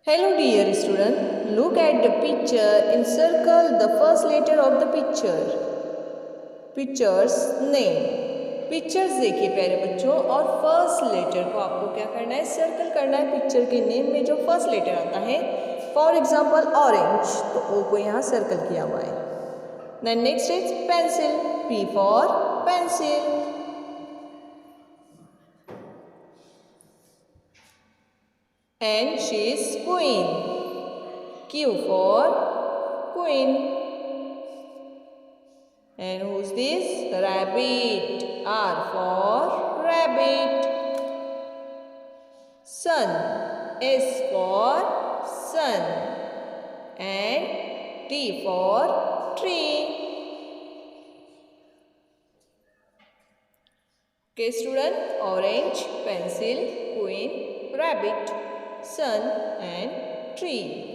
Hello dear student, look at the picture and circle the first letter of the picture. Picture's name. Pictures देखिए प्यारे बच्चों और first letter को आपको क्या करना है, सर्कल करना है पिक्चर के नेम में जो फर्स्ट लेटर आता है. फॉर एग्जाम्पल ऑरेंज, तो ओ को यहाँ सर्कल किया हुआ है. Then next is pencil, P for pencil. And she is queen. Q for queen. And who's this? Rabbit. R for rabbit. Sun. S for sun. And T for tree. Okay student, orange, pencil, queen, rabbit, sun and tree.